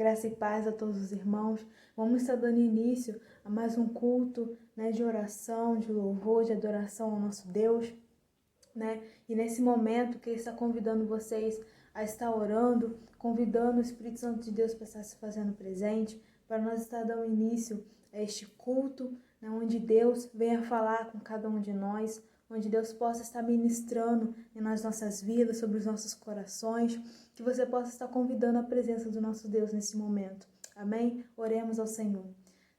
Graça e paz a todos os irmãos. Vamos estar dando início a mais um culto, né, de oração, de louvor, de adoração ao nosso Deus, né? E nesse momento que Ele está convidando vocês a estar orando, convidando o Espírito Santo de Deus para estar se fazendo presente, para nós estar dando início a este culto, né, onde Deus venha falar com cada um de nós, onde Deus possa estar ministrando nas nossas vidas, sobre os nossos corações, que você possa estar convidando a presença do nosso Deus nesse momento. Amém? Oremos ao Senhor.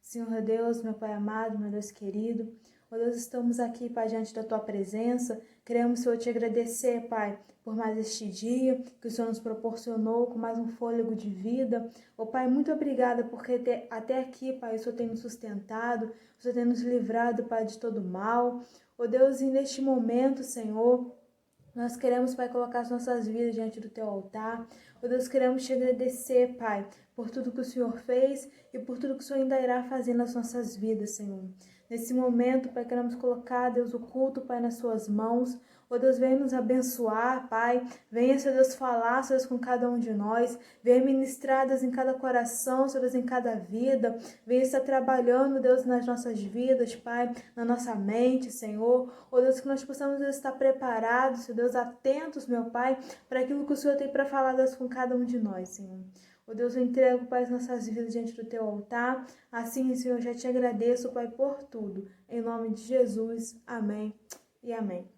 Senhor Deus, meu Pai amado, meu Deus querido, ó Deus, estamos aqui, Pai, diante da Tua presença. Queremos, Senhor, te agradecer, Pai, por mais este dia que o Senhor nos proporcionou, com mais um fôlego de vida. Ó Pai, muito obrigada, porque até aqui, Pai, o Senhor tem nos sustentado, o Senhor tem nos livrado, Pai, de todo mal. Ó Deus, e neste momento, Senhor, nós queremos, Pai, colocar as nossas vidas diante do Teu altar. Ó Deus, queremos te agradecer, Pai, por tudo que o Senhor fez e por tudo que o Senhor ainda irá fazer nas nossas vidas, Senhor. Nesse momento, Pai, queremos colocar, Deus, o culto, Pai, nas Suas mãos. Ó Deus, venha nos abençoar, Pai. Venha, Senhor Deus, falar, Senhor Deus, com cada um de nós. Venha ministrar, Deus, em cada coração, Senhor Deus, em cada vida. Venha estar trabalhando, Deus, nas nossas vidas, Pai, na nossa mente, Senhor. Ó Deus, que nós possamos, Deus, estar preparados, Senhor Deus, atentos, meu Pai, para aquilo que o Senhor tem para falar, Deus, com cada um de nós, Senhor. Ó Deus, eu entrego, Pai, as nossas vidas diante do Teu altar. Assim, Senhor, eu já te agradeço, Pai, por tudo. Em nome de Jesus, amém e amém.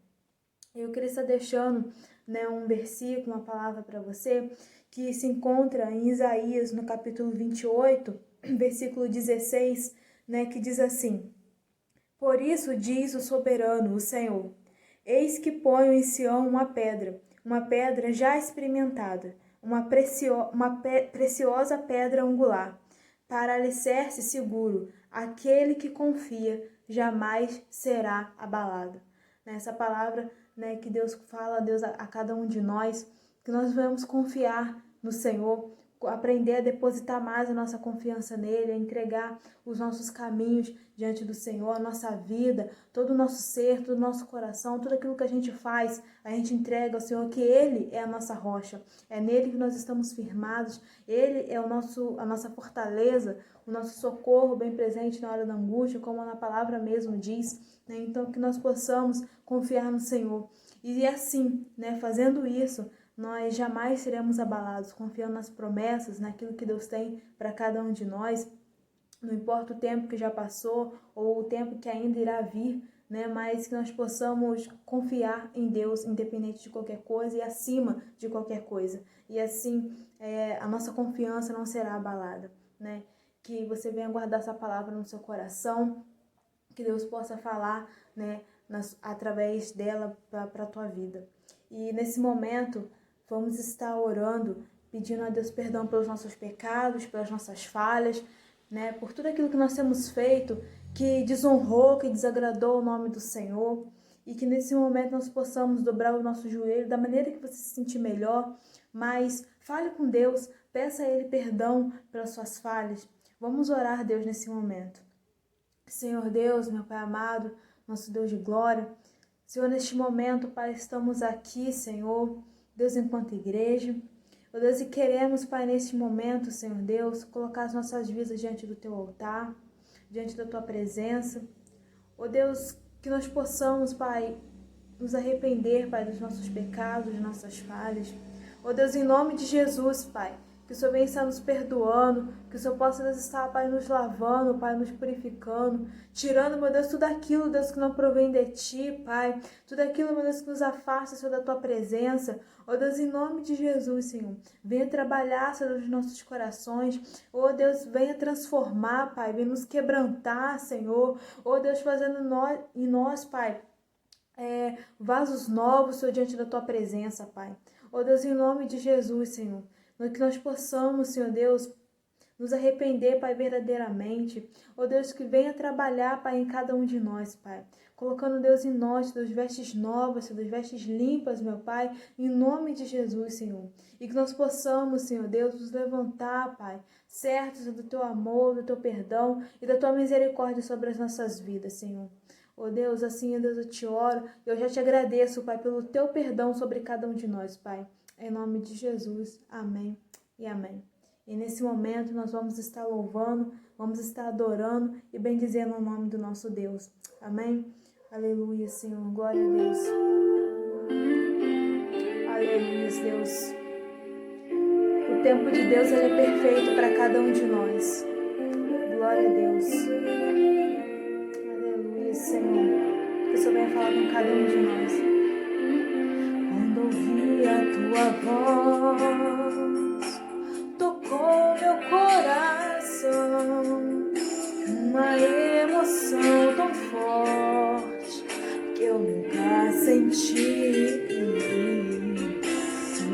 Eu queria estar deixando, né, um versículo, uma palavra para você, que se encontra em Isaías, no capítulo 28, versículo 16, né, que diz assim: Por isso diz o soberano, o Senhor, eis que ponho em Sião uma pedra já experimentada, uma preciosa pedra angular, para alicerce seguro, aquele que confia jamais será abalado. Nessa palavra, né, que Deus fala, Deus a cada um de nós, que nós vamos confiar no Senhor, aprender a depositar mais a nossa confiança nele, a entregar os nossos caminhos diante do Senhor, a nossa vida, todo o nosso ser, todo o nosso coração, tudo aquilo que a gente faz, a gente entrega ao Senhor, que Ele é a nossa rocha, é nele que nós estamos firmados, Ele é a nossa fortaleza, o nosso socorro bem presente na hora da angústia, como a palavra mesmo diz, né? Então que nós possamos confiar no Senhor, e assim, né, fazendo isso, nós jamais seremos abalados, confiando nas promessas, naquilo que Deus tem para cada um de nós. Não importa o tempo que já passou ou o tempo que ainda irá vir, né? Mas que nós possamos confiar em Deus, independente de qualquer coisa e acima de qualquer coisa. E assim, a nossa confiança não será abalada, né? Que você venha guardar essa palavra no seu coração, que Deus possa falar, né, através dela para a tua vida. E nesse momento, vamos estar orando, pedindo a Deus perdão pelos nossos pecados, pelas nossas falhas, né, por tudo aquilo que nós temos feito, que desonrou, que desagradou o nome do Senhor, e que nesse momento nós possamos dobrar o nosso joelho da maneira que você se sentir melhor, mas fale com Deus, peça a Ele perdão pelas suas falhas. Vamos orar, Deus, nesse momento. Senhor Deus, meu Pai amado, nosso Deus de glória, Senhor, neste momento, Pai, estamos aqui, Senhor, Deus, enquanto igreja. Ó Deus, e queremos, Pai, neste momento, Senhor Deus, colocar as nossas vidas diante do Teu altar, diante da Tua presença. Ó Deus, que nós possamos, Pai, nos arrepender, Pai, dos nossos pecados, das nossas falhas. Ó Deus, em nome de Jesus, Pai, que o Senhor venha estar nos perdoando, que o Senhor possa, Deus, estar, Pai, nos lavando, Pai, nos purificando, tirando, meu Deus, tudo aquilo, Deus, que não provém de Ti, Pai, tudo aquilo, meu Deus, que nos afasta, Senhor, da Tua presença. Ó Deus, em nome de Jesus, Senhor, venha trabalhar, Senhor, nos nossos corações. Ó Deus, venha transformar, Pai, venha nos quebrantar, Senhor. Ó Deus, fazendo em nós, Pai, vasos novos, Senhor, diante da Tua presença, Pai. Ó Deus, em nome de Jesus, Senhor, que nós possamos, Senhor Deus, nos arrepender, Pai, verdadeiramente. Ó Deus, que venha trabalhar, Pai, em cada um de nós, Pai. Colocando, Deus, em nós, Deus, vestes novas, Deus, vestes limpas, meu Pai, em nome de Jesus, Senhor. E que nós possamos, Senhor Deus, nos levantar, Pai, certos do Teu amor, do Teu perdão e da Tua misericórdia sobre as nossas vidas, Senhor. Ó Deus, assim, Deus, eu te oro e eu já te agradeço, Pai, pelo Teu perdão sobre cada um de nós, Pai. Em nome de Jesus, amém e amém. E nesse momento nós vamos estar louvando, vamos estar adorando e bendizendo o nome do nosso Deus. Amém? Aleluia, Senhor. Glória a Deus. Aleluia, Deus. O tempo de Deus ele é perfeito para cada um de nós. Glória a Deus. Aleluia, Senhor. Que o Senhor venha falar com cada um de nós. Quando ouvi a tua voz, tocou meu coração, uma emoção tão forte que eu nunca senti.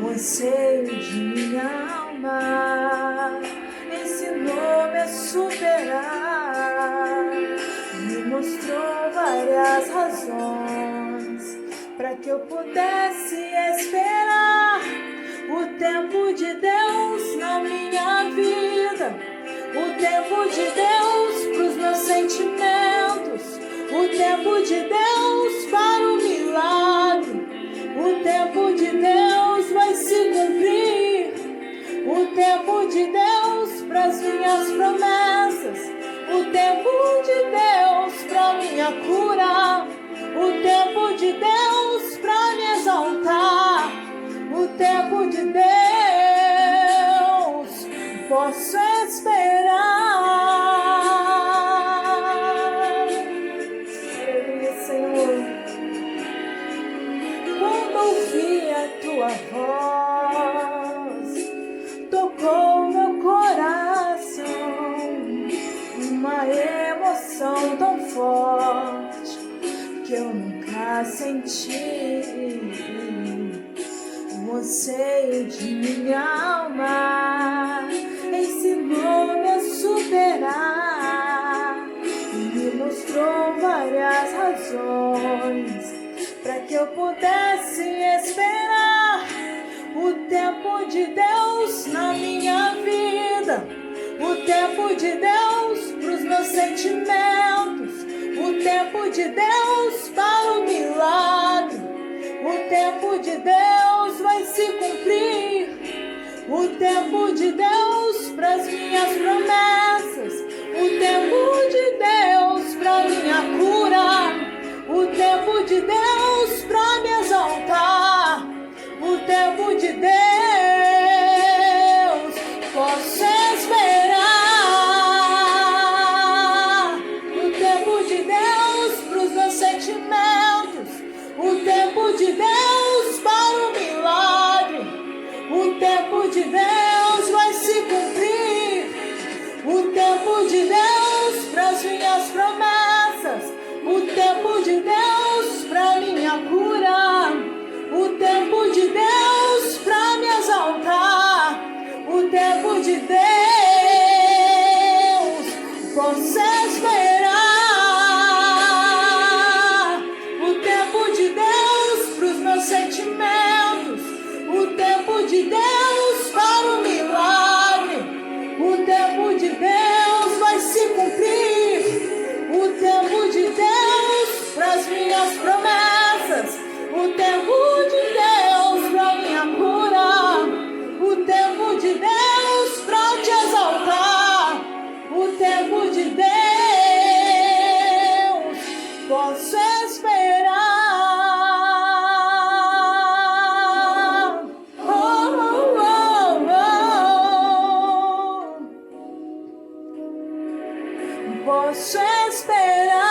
O anseio de minha alma ensinou-me a superar, me mostrou várias razões para que eu pudesse esperar o tempo de Deus na minha vida, o tempo de Deus para os meus sentimentos, o tempo de Deus para o milagre, o tempo de Deus vai se cumprir, o tempo de Deus para as minhas promessas, o tempo de Deus para minha cura, o tempo de Deus para me exaltar, o tempo de Deus posso esperar. Aleluia, Senhor. Quando ouvi a tua voz, tocou meu coração, uma emoção tão forte que eu nunca senti. O anseio de minha alma ensinou-me a superar e me mostrou várias razões para que eu pudesse esperar o tempo de Deus na minha vida, o tempo de Deus para os meus sentimentos, o tempo de Deus para o milagre, o tempo de Deus vai se cumprir, o tempo de Deus para as minhas promessas, o tempo de Deus para minha cura, o tempo de Deus para me exaltar, o tempo de Deus posso esperar, o tempo de Deus para os meus sentimentos, o tempo de Deus para o milagre, o tempo de Deus vai se cumprir, o tempo de Deus para as minhas promessas, o tempo de Deus para minha cura, o tempo de Deus para me exaltar, o tempo de Deus posso esperar, o tempo de Deus para os meus sentimentos, o tempo de Deus para o milagre, o tempo de Deus vai se cumprir, o tempo de Deus para as minhas promessas, o tempo de Deus para minha cura, o tempo de Deus para te exaltar, o tempo de Deus posso esperar. Oh, oh, oh, oh. Posso esperar.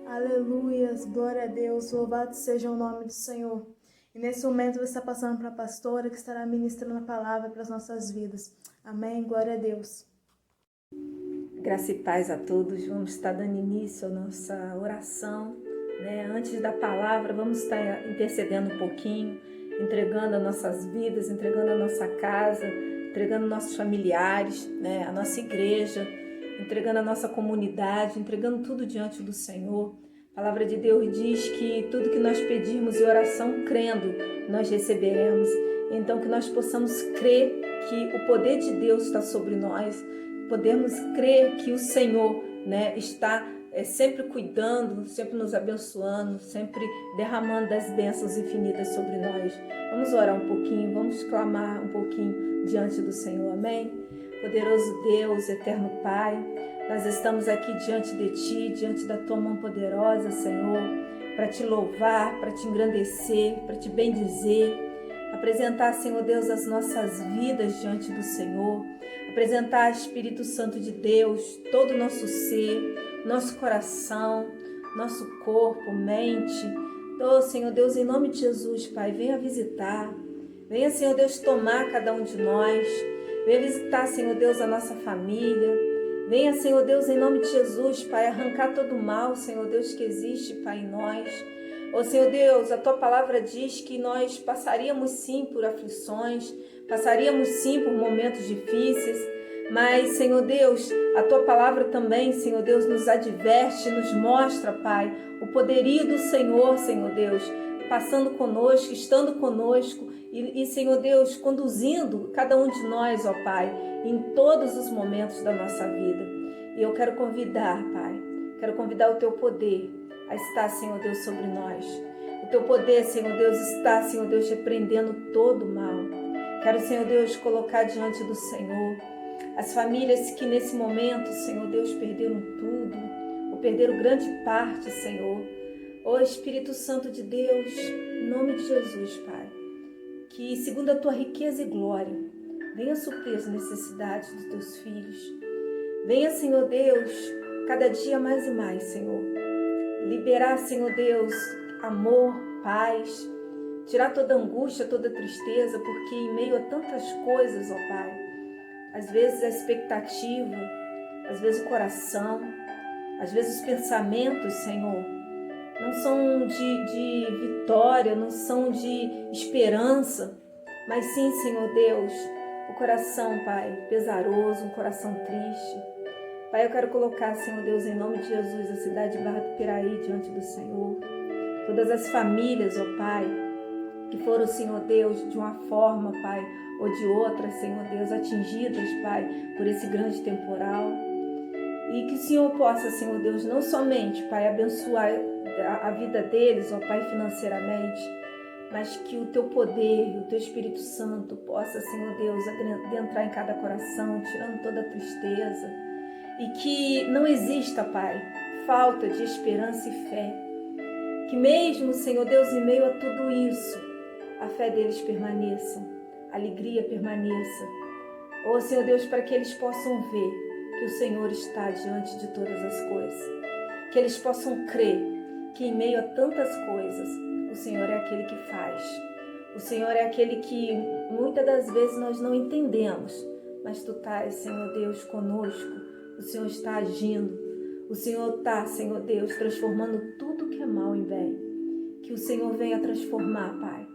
Aleluias, glória a Deus, louvado seja o nome do Senhor. E nesse momento você está passando para a pastora que estará ministrando a palavra para as nossas vidas. Amém, glória a Deus. Graça e paz a todos. Vamos estar dando início à nossa oração, né? Antes da palavra, vamos estar intercedendo um pouquinho, entregando as nossas vidas, entregando a nossa casa, entregando nossos familiares, né? A nossa igreja, entregando a nossa comunidade, entregando tudo diante do Senhor. A palavra de Deus diz que tudo que nós pedirmos em oração, crendo, nós receberemos. Então, que nós possamos crer que o poder de Deus está sobre nós, podemos crer que o Senhor, né, está sempre cuidando, sempre nos abençoando, sempre derramando das bênçãos infinitas sobre nós. Vamos orar um pouquinho, vamos clamar um pouquinho diante do Senhor, amém? Poderoso Deus, eterno Pai, nós estamos aqui diante de Ti, diante da Tua mão poderosa, Senhor, para Te louvar, para Te engrandecer, para Te bendizer, apresentar, Senhor Deus, as nossas vidas diante do Senhor, apresentar, Espírito Santo de Deus, todo o nosso ser, nosso coração, nosso corpo, mente. Oh, Senhor Deus, em nome de Jesus, Pai, venha visitar, venha, Senhor Deus, tomar cada um de nós, venha visitar, Senhor Deus, a nossa família, venha, Senhor Deus, em nome de Jesus, Pai, arrancar todo o mal, Senhor Deus, que existe, Pai, em nós. Oh, Senhor Deus, a Tua palavra diz que nós passaríamos sim por aflições, passaríamos sim por momentos difíceis, mas, Senhor Deus, a Tua palavra também, Senhor Deus, nos adverte, nos mostra, Pai, o poderio do Senhor, Senhor Deus, passando conosco, estando conosco e, Senhor Deus, conduzindo cada um de nós, ó Pai, em todos os momentos da nossa vida. E eu quero convidar, Pai, quero convidar o Teu poder a estar, Senhor Deus, sobre nós. O Teu poder, Senhor Deus, está, Senhor Deus, repreendendo todo o mal. Quero, Senhor Deus, colocar diante do Senhor as famílias que nesse momento, Senhor Deus, perderam tudo, ou perderam grande parte, Senhor. Ó Espírito Santo de Deus, em nome de Jesus, Pai, que segundo a Tua riqueza e glória, venha suprir as necessidades dos Teus filhos. Venha, Senhor Deus, cada dia mais e mais, Senhor, liberar, Senhor Deus, amor, paz, tirar toda angústia, toda tristeza, porque em meio a tantas coisas, ó Pai, às vezes a expectativa, às vezes o coração, às vezes os pensamentos, Senhor, não são de vitória, não são de esperança, mas sim, Senhor Deus, o coração, Pai, pesaroso, um coração triste. Pai, eu quero colocar, Senhor Deus, em nome de Jesus, a cidade de Barra do Piraí diante do Senhor. Todas as famílias, ó Pai, que foram, Senhor Deus, de uma forma, Pai, ou de outra, Senhor Deus, atingidas, Pai, por esse grande temporal. E que o Senhor possa, Senhor Deus, não somente, Pai, abençoar a vida deles, ó Pai, financeiramente, mas que o Teu poder, o Teu Espírito Santo possa, Senhor Deus, adentrar em cada coração, tirando toda a tristeza. E que não exista, Pai, falta de esperança e fé. Que mesmo, Senhor Deus, em meio a tudo isso, a fé deles permaneça, a alegria permaneça. Oh, Senhor Deus, para que eles possam ver que o Senhor está diante de todas as coisas. Que eles possam crer que em meio a tantas coisas, o Senhor é aquele que faz. O Senhor é aquele que muitas das vezes nós não entendemos, mas Tu estás, Senhor Deus, conosco. O Senhor está agindo. O Senhor está, Senhor Deus, transformando tudo que é mal em bem. Que o Senhor venha transformar, Pai.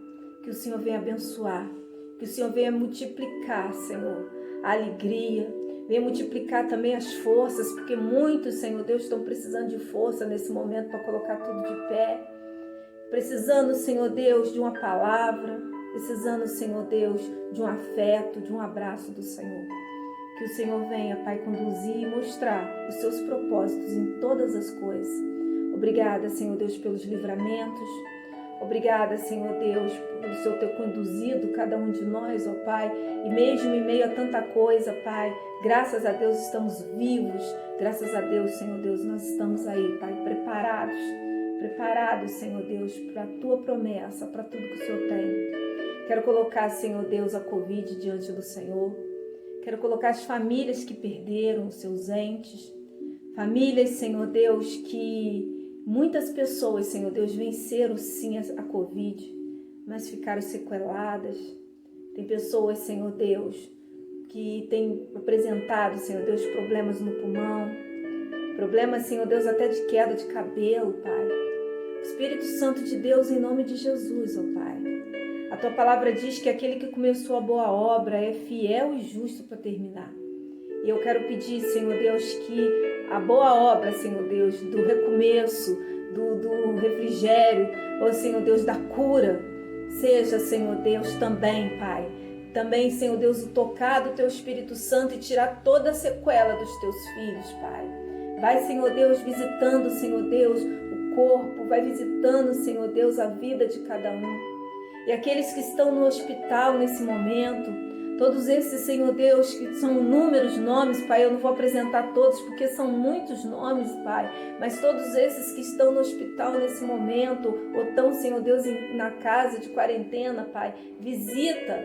Que o Senhor venha abençoar. Que o Senhor venha multiplicar, Senhor, a alegria. Venha multiplicar também as forças, porque muitos, Senhor Deus, estão precisando de força nesse momento para colocar tudo de pé. Precisando, Senhor Deus, de uma palavra. Precisando, Senhor Deus, de um afeto, de um abraço do Senhor. Que o Senhor venha, Pai, conduzir e mostrar os Seus propósitos em todas as coisas. Obrigada, Senhor Deus, pelos livramentos. Obrigada, Senhor Deus, pelo Senhor ter conduzido cada um de nós, ó Pai. E mesmo em meio a tanta coisa, Pai, graças a Deus estamos vivos. Graças a Deus, Senhor Deus, nós estamos aí, Pai, preparados, Senhor Deus, para a Tua promessa, para tudo que o Senhor tem. Quero colocar, Senhor Deus, a Covid diante do Senhor. Quero colocar as famílias que perderam os seus entes. Famílias, Senhor Deus, que muitas pessoas, Senhor Deus, venceram sim a Covid, mas ficaram sequeladas. Tem pessoas, Senhor Deus, que têm apresentado, Senhor Deus, problemas no pulmão. Problemas, Senhor Deus, até de queda de cabelo, Pai. Espírito Santo de Deus, em nome de Jesus, ó Pai. A Tua palavra diz que aquele que começou a boa obra é fiel e justo para terminar. E eu quero pedir, Senhor Deus, que a boa obra, Senhor Deus, do recomeço, do refrigério, ou Senhor Deus, da cura, seja, Senhor Deus, também, Pai. Também, Senhor Deus, o tocar do Teu Espírito Santo e tirar toda a sequela dos Teus filhos, Pai. Vai, Senhor Deus, visitando, Senhor Deus, o corpo, vai visitando, Senhor Deus, a vida de cada um. E aqueles que estão no hospital nesse momento, todos esses, Senhor Deus, que são inúmeros nomes, Pai, eu não vou apresentar todos porque são muitos nomes, Pai, mas todos esses que estão no hospital nesse momento, ou estão, Senhor Deus, na casa de quarentena, Pai, visita,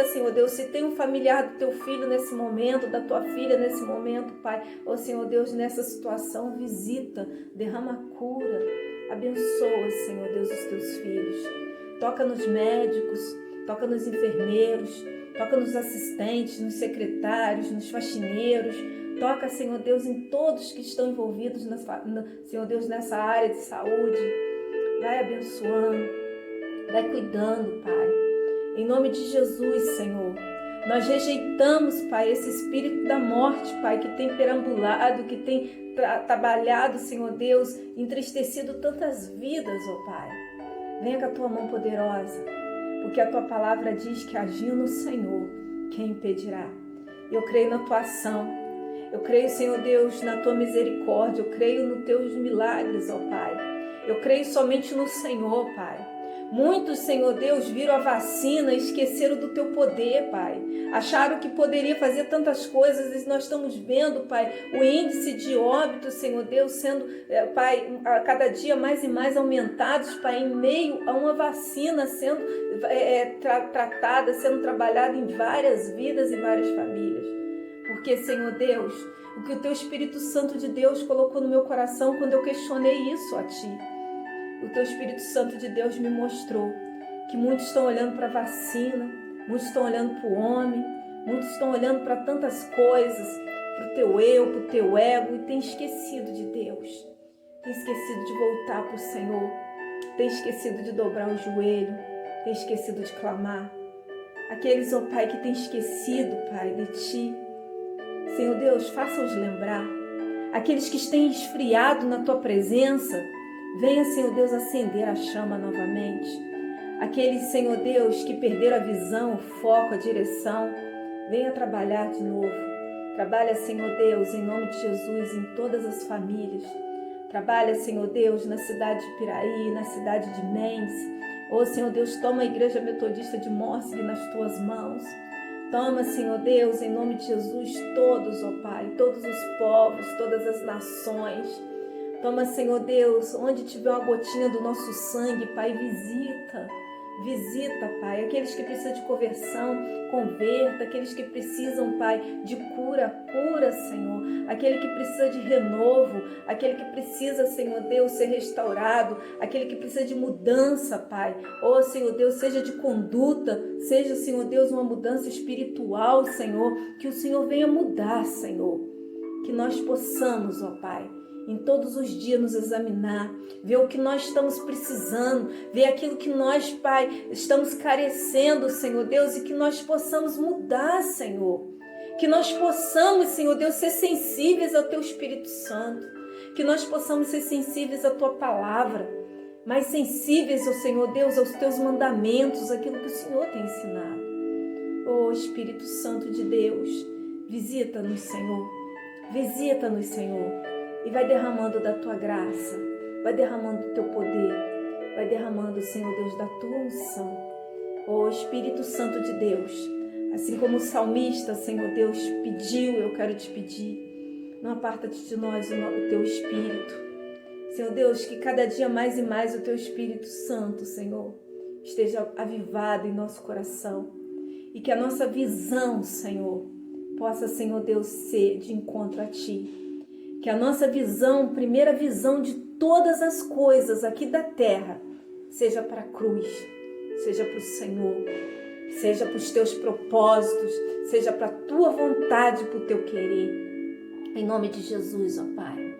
Senhor Deus, se tem um familiar do teu filho nesse momento, da tua filha nesse momento, Pai, ou Senhor Deus, nessa situação, visita, derrama cura, abençoa, Senhor Deus, os teus filhos, toca nos médicos, toca nos enfermeiros, toca nos assistentes, nos secretários, nos faxineiros. Toca, Senhor Deus, em todos que estão envolvidos, Senhor Deus, nessa área de saúde. Vai abençoando, vai cuidando, Pai. Em nome de Jesus, Senhor. Nós rejeitamos, Pai, esse espírito da morte, Pai, que tem perambulado, que tem trabalhado, Senhor Deus, entristecido tantas vidas, ó Pai. Venha com a tua mão poderosa. Porque a tua palavra diz que agindo o Senhor, quem impedirá? Eu creio na tua ação, eu creio, Senhor Deus, na tua misericórdia, eu creio nos teus milagres, ó Pai. Eu creio somente no Senhor, Pai. Muitos, Senhor Deus, viram a vacina e esqueceram do teu poder, Pai. Acharam que poderia fazer tantas coisas e nós estamos vendo, Pai, o índice de óbito, Senhor Deus, sendo, Pai, a cada dia mais e mais aumentados, Pai, em meio a uma vacina sendo tratada, sendo trabalhada em várias vidas e várias famílias. Porque, Senhor Deus, o que o teu Espírito Santo de Deus colocou no meu coração quando eu questionei isso a Ti, o teu Espírito Santo de Deus me mostrou que muitos estão olhando para a vacina, muitos estão olhando para o homem, muitos estão olhando para tantas coisas, para o teu eu, para o teu ego, e tem esquecido de Deus, tem esquecido de voltar para o Senhor, tem esquecido de dobrar o joelho, tem esquecido de clamar. Aqueles, ó Pai, que tem esquecido, Pai, de Ti, Senhor Deus, faça-os lembrar. Aqueles que têm esfriado na Tua presença, venha, Senhor Deus, acender a chama novamente. Aqueles, Senhor Deus, que perderam a visão, o foco, a direção, venha trabalhar de novo. Trabalha, Senhor Deus, em nome de Jesus, em todas as famílias. Trabalha, Senhor Deus, na cidade de Piraí, na cidade de Mendes. Oh, Senhor Deus, toma a Igreja Metodista de Morsigue nas Tuas mãos. Toma, Senhor Deus, em nome de Jesus, todos, ó Pai, todos os povos, todas as nações. Toma, Senhor Deus, onde tiver uma gotinha do nosso sangue, Pai, visita, Pai, aqueles que precisam de conversão, converta, aqueles que precisam, Pai, de cura, Senhor, aquele que precisa de renovo, aquele que precisa, Senhor Deus, ser restaurado, aquele que precisa de mudança, Pai, oh, Senhor Deus, seja de conduta, seja, Senhor Deus, uma mudança espiritual, Senhor, que o Senhor venha mudar, Senhor, que nós possamos, ó Pai, em todos os dias nos examinar, ver o que nós estamos precisando, ver aquilo que nós, Pai, estamos carecendo, Senhor Deus, e que nós possamos mudar, Senhor. Que nós possamos, Senhor Deus, ser sensíveis ao Teu Espírito Santo. Que nós possamos ser sensíveis à Tua palavra, mais sensíveis, ó Senhor Deus, aos Teus mandamentos, aquilo que o Senhor tem ensinado. Ó Espírito Santo de Deus, visita-nos, Senhor. Visita-nos, Senhor. E vai derramando da Tua graça, vai derramando do Teu poder, vai derramando, Senhor Deus, da Tua unção. Ó Espírito Santo de Deus, assim como o salmista, Senhor Deus, pediu, eu quero te pedir, não aparta-te de nós o Teu Espírito. Senhor Deus, que cada dia mais e mais o Teu Espírito Santo, Senhor, esteja avivado em nosso coração e que a nossa visão, Senhor, possa, Senhor Deus, ser de encontro a Ti. Que a nossa visão, primeira visão de todas as coisas aqui da terra, seja para a cruz, seja para o Senhor, seja para os Teus propósitos, seja para a Tua vontade, para o Teu querer. Em nome de Jesus, ó Pai.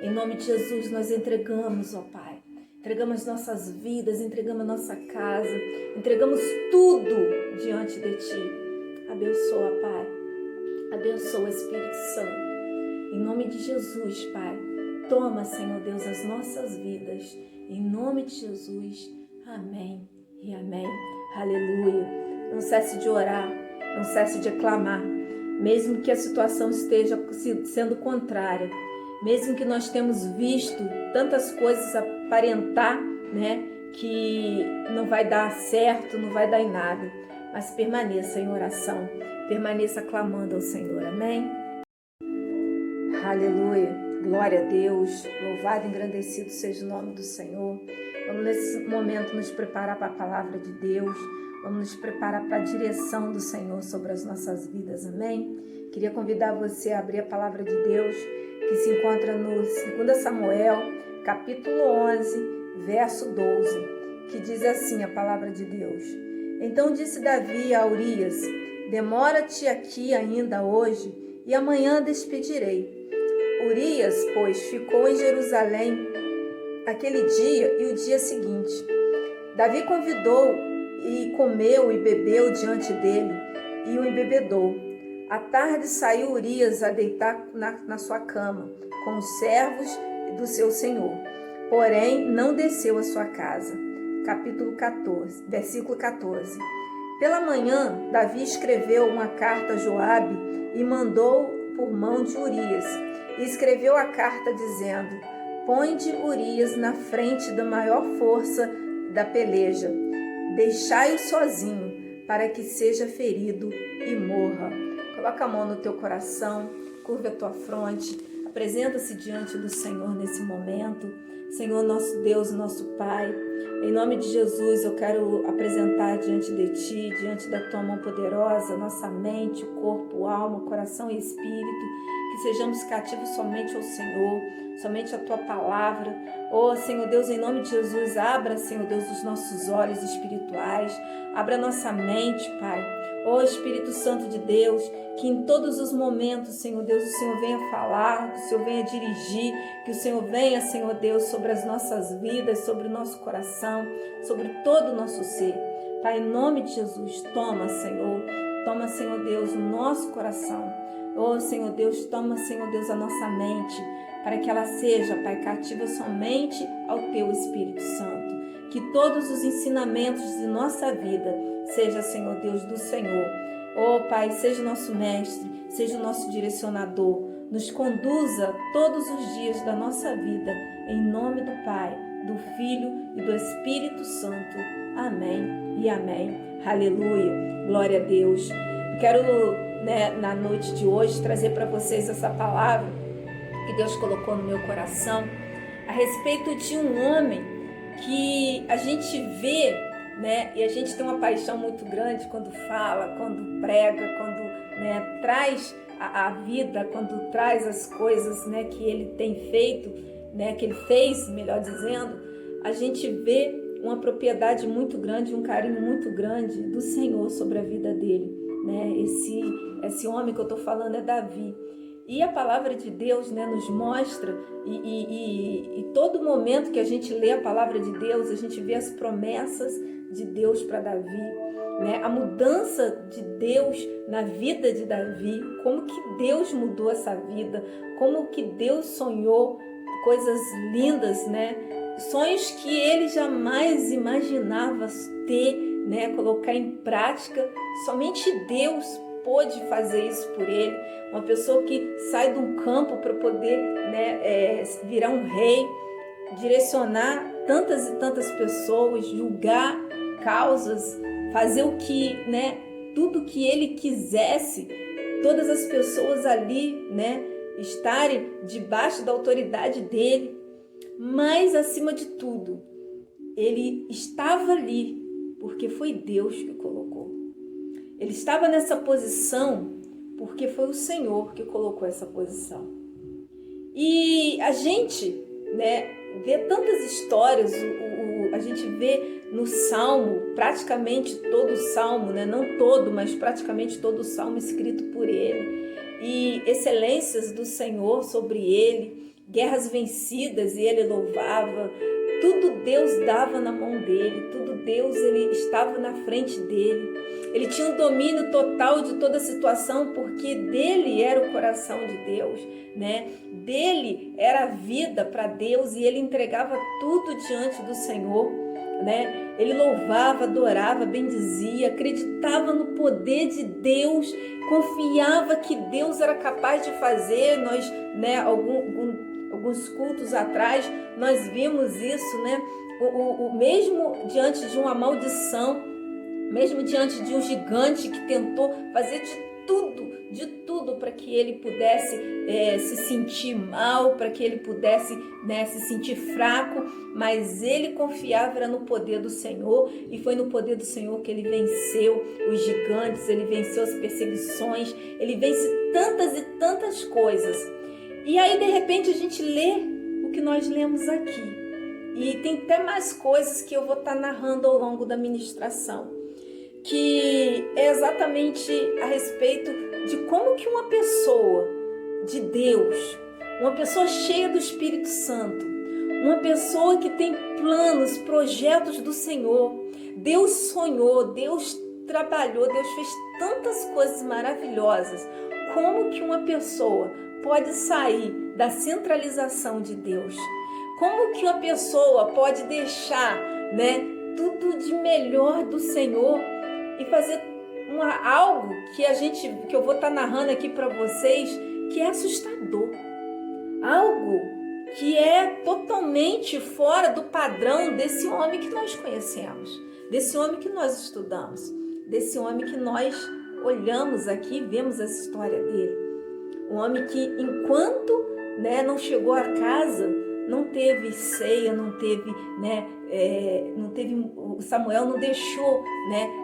Em nome de Jesus nós entregamos, ó Pai. Entregamos nossas vidas, entregamos a nossa casa, entregamos tudo diante de Ti. Abençoa, Pai. Abençoa, Espírito Santo. Em nome de Jesus, Pai, toma, Senhor Deus, as nossas vidas. Em nome de Jesus, amém e amém. Aleluia. Não cesse de orar, não cesse de clamar, mesmo que a situação esteja sendo contrária, mesmo que nós temos visto tantas coisas aparentar, né, que não vai dar certo, não vai dar em nada, mas permaneça em oração, permaneça clamando ao Senhor, amém? Aleluia, glória a Deus, louvado e engrandecido seja o nome do Senhor. Vamos nesse momento nos preparar para a palavra de Deus, vamos nos preparar para a direção do Senhor sobre as nossas vidas, amém? Queria convidar você a abrir a palavra de Deus, que se encontra no 2 Samuel, capítulo 11, verso 12, que diz assim a palavra de Deus. Então disse Davi a Urias: demora-te aqui ainda hoje, e amanhã despedirei. Urias, pois, ficou em Jerusalém aquele dia e o dia seguinte. Davi convidou e comeu e bebeu diante dele, e o embebedou. À tarde saiu Urias a deitar na sua cama, com os servos do seu senhor. Porém, não desceu à sua casa. Capítulo 14, versículo 14. Pela manhã, Davi escreveu uma carta a Joabe e mandou por mão de Urias. E escreveu a carta dizendo: ponde Urias na frente da maior força da peleja. Deixai-o sozinho, para que seja ferido e morra. Coloca a mão no teu coração, curva a tua fronte, apresenta-se diante do Senhor nesse momento. Senhor, nosso Deus, nosso Pai, em nome de Jesus eu quero apresentar diante de Ti, diante da Tua mão poderosa, nossa mente, corpo, alma, coração e espírito, que sejamos cativos somente ao Senhor, somente a Tua palavra. Oh, Senhor Deus, em nome de Jesus, abra, Senhor Deus, os nossos olhos espirituais, abra nossa mente, Pai. Oh, Espírito Santo de Deus, que em todos os momentos, Senhor Deus, o Senhor venha falar, que o Senhor venha dirigir, que o Senhor venha, Senhor Deus, sobre as nossas vidas, sobre o nosso coração, sobre todo o nosso ser. Pai, em nome de Jesus, toma, Senhor Deus, o nosso coração. Oh, Senhor Deus, toma, Senhor Deus, a nossa mente, para que ela seja, Pai, cativa somente ao Teu Espírito Santo. Que todos os ensinamentos de nossa vida seja, Senhor Deus, do Senhor. Oh, Pai, seja o nosso mestre, seja o nosso direcionador. Nos conduza todos os dias da nossa vida, em nome do Pai, do Filho e do Espírito Santo. Amém e amém. Aleluia. Glória a Deus. Quero, na noite de hoje, trazer para vocês essa palavra que Deus colocou no meu coração a respeito de um homem que a gente vê, e a gente tem uma paixão muito grande quando fala, quando prega, quando traz a vida, quando traz as coisas que ele tem feito, que ele fez, melhor dizendo, a gente vê uma propriedade muito grande, um carinho muito grande do Senhor sobre a vida dele. Esse homem que eu estou falando é Davi. E a palavra de Deus nos mostra, e todo momento que a gente lê a palavra de Deus, a gente vê as promessas de Deus para Davi, a mudança de Deus na vida de Davi, como que Deus mudou essa vida, como que Deus sonhou coisas lindas, sonhos que ele jamais imaginava ter, colocar em prática. Somente Deus pôde fazer isso por ele. Uma pessoa que sai de um campo para poder virar um rei, direcionar tantas e tantas pessoas, julgar causas, fazer o que, tudo que ele quisesse, todas as pessoas ali, estarem debaixo da autoridade dele. Mas, acima de tudo, ele estava ali porque foi Deus que colocou. Ele estava nessa posição porque foi o Senhor que colocou essa posição. E a gente, vê tantas histórias, a gente vê no Salmo, praticamente todo o Salmo, não todo, mas praticamente todo o Salmo escrito por ele, e excelências do Senhor sobre ele, guerras vencidas e ele louvava, tudo Deus dava na mão dele, tudo Deus, ele estava na frente dele. Ele tinha um domínio total de toda a situação, porque dele era o coração de Deus, Dele era a vida para Deus e ele entregava tudo diante do Senhor, Ele louvava, adorava, bendizia, acreditava no poder de Deus, confiava que Deus era capaz de fazer. Nós, alguns cultos atrás, nós vimos isso, né? Mesmo diante de uma maldição, mesmo diante de um gigante que tentou fazer de tudo para que ele pudesse se sentir mal, para que ele pudesse, né, se sentir fraco, mas ele confiava no poder do Senhor, e foi no poder do Senhor que ele venceu os gigantes, ele venceu as perseguições, ele vence tantas e tantas coisas. E aí de repente a gente lê o que nós lemos aqui, e tem até mais coisas que eu vou estar narrando ao longo da ministração, que é exatamente a respeito de como que uma pessoa de Deus, uma pessoa cheia do Espírito Santo, uma pessoa que tem planos, projetos do Senhor, Deus sonhou, Deus trabalhou, Deus fez tantas coisas maravilhosas, como que uma pessoa pode sair da centralização de Deus? Como que uma pessoa pode deixar, né, tudo de melhor do Senhor e fazer algo que eu vou estar narrando aqui para vocês, que é assustador, algo que é totalmente fora do padrão desse homem que nós conhecemos, desse homem que nós estudamos, desse homem que nós olhamos aqui, vemos essa história dele, um homem que enquanto, né, não chegou a casa, não teve ceia, não teve, né, o Samuel não deixou, né,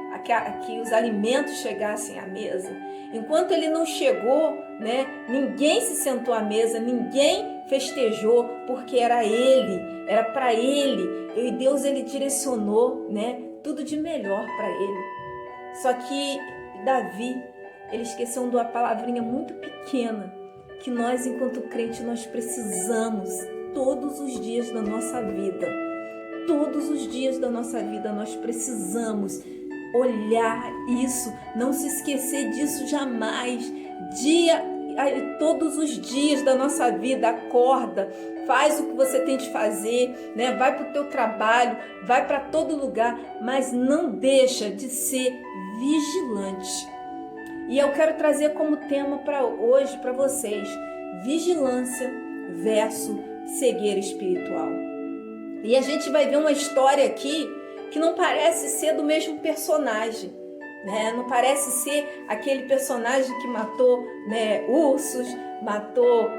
que os alimentos chegassem à mesa. Enquanto ele não chegou, né, ninguém se sentou à mesa, ninguém festejou, porque era ele, era para ele. E Deus, ele direcionou, né, tudo de melhor para ele. Só que Davi, ele esqueceu de uma palavrinha muito pequena, que nós, enquanto crente, nós precisamos todos os dias da nossa vida. Todos os dias da nossa vida nós precisamos olhar isso, não se esquecer disso jamais. Todos os dias da nossa vida, acorda, faz o que você tem de fazer, né? Vai para o teu trabalho, vai para todo lugar, mas não deixa de ser vigilante. E eu quero trazer como tema para hoje para vocês: vigilância versus cegueira espiritual. E a gente vai ver uma história aqui que não parece ser do mesmo personagem, né? Não parece ser aquele personagem que matou, né, ursos, matou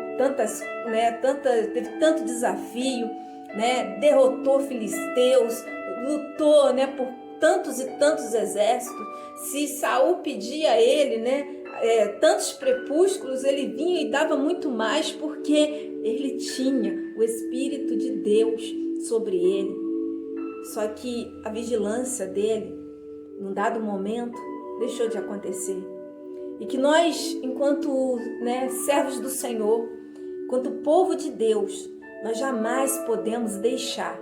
teve tanto desafio, né? Derrotou filisteus, lutou, né, por tantos e tantos exércitos. Se Saul pedia a ele, né, tantos prepúsculos, ele vinha e dava muito mais, porque ele tinha o Espírito de Deus sobre ele. Só que a vigilância dele, num dado momento, deixou de acontecer. E que nós, enquanto, né, servos do Senhor, enquanto povo de Deus, nós jamais podemos deixar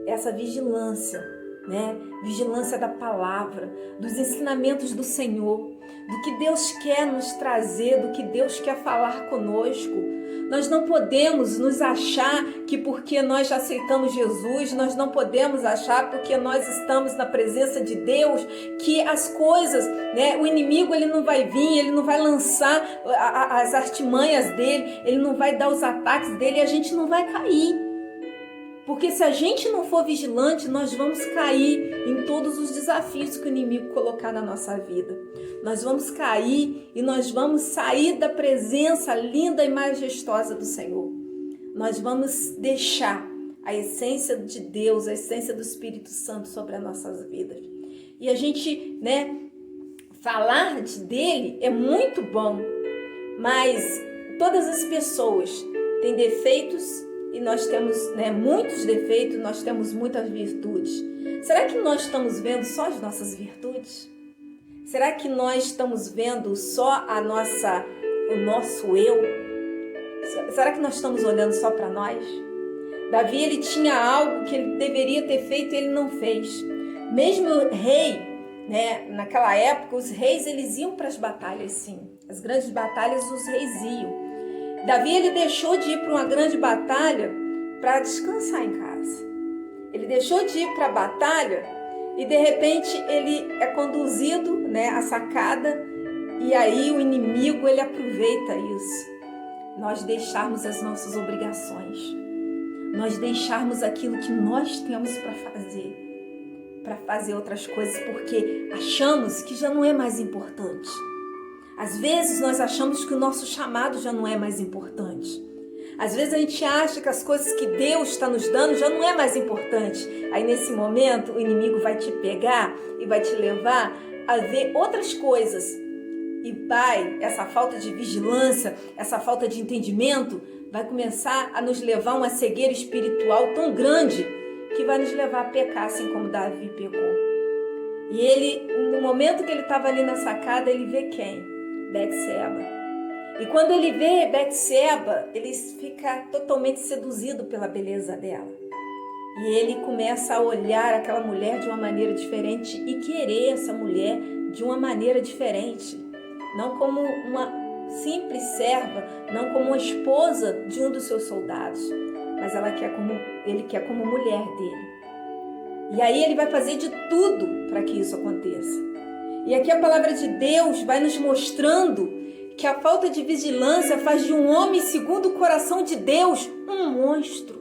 essa vigilância, né? Vigilância da palavra, dos ensinamentos do Senhor, do que Deus quer nos trazer, do que Deus quer falar conosco. Nós não podemos nos achar que porque nós já aceitamos Jesus, nós não podemos achar porque nós estamos na presença de Deus, que as coisas, né, o inimigo, ele não vai vir, ele não vai lançar as artimanhas dele, ele não vai dar os ataques dele e a gente não vai cair. Porque se a gente não for vigilante, nós vamos cair em todos os desafios que o inimigo colocar na nossa vida. Nós vamos cair e nós vamos sair da presença linda e majestosa do Senhor. Nós vamos deixar a essência de Deus, a essência do Espírito Santo sobre as nossas vidas. E a gente, né, falar dele é muito bom, mas todas as pessoas têm defeitos e nós temos, né, muitos defeitos, nós temos muitas virtudes. Será que nós estamos vendo só as nossas virtudes? Será que nós estamos vendo só o nosso eu? Será que nós estamos olhando só para nós? Davi, ele tinha algo que ele deveria ter feito e ele não fez. Mesmo o rei, né, naquela época, os reis, eles iam para as batalhas, sim. As grandes batalhas, os reis iam. Davi, ele deixou de ir para uma grande batalha para descansar em casa. Ele deixou de ir para a batalha e, de repente, ele é conduzido, né, à sacada, e aí o inimigo, ele aproveita isso, nós deixarmos as nossas obrigações, nós deixarmos aquilo que nós temos para fazer outras coisas, porque achamos que já não é mais importante. Às vezes nós achamos que o nosso chamado já não é mais importante. Às vezes a gente acha que as coisas que Deus está nos dando já não é mais importante. Aí nesse momento o inimigo vai te pegar e vai te levar a ver outras coisas. E essa falta de vigilância, essa falta de entendimento, vai começar a nos levar a uma cegueira espiritual tão grande que vai nos levar a pecar, assim como Davi pecou. E ele, no momento que ele estava ali na sacada, ele vê quem? Betseba. E quando ele vê Betseba, ele fica totalmente seduzido pela beleza dela. E ele começa a olhar aquela mulher de uma maneira diferente e querer essa mulher de uma maneira diferente. Não como uma simples serva, não como uma esposa de um dos seus soldados, mas ele quer como mulher dele. E aí ele vai fazer de tudo para que isso aconteça. E aqui a palavra de Deus vai nos mostrando que a falta de vigilância faz de um homem segundo o coração de Deus um monstro.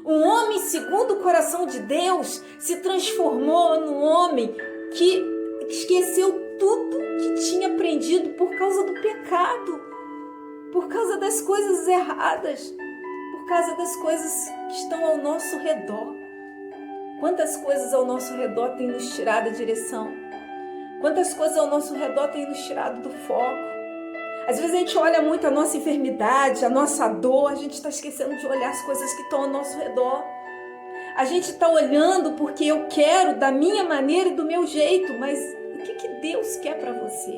Um homem segundo o coração de Deus se transformou num homem que esqueceu tudo que tinha aprendido por causa do pecado, por causa das coisas erradas, por causa das coisas que estão ao nosso redor. Quantas coisas ao nosso redor têm nos tirado a direção? Quantas coisas ao nosso redor têm nos tirado do foco? Às vezes a gente olha muito a nossa enfermidade, a nossa dor, a gente está esquecendo de olhar as coisas que estão ao nosso redor. A gente está olhando porque eu quero da minha maneira e do meu jeito, mas o que Deus quer para você?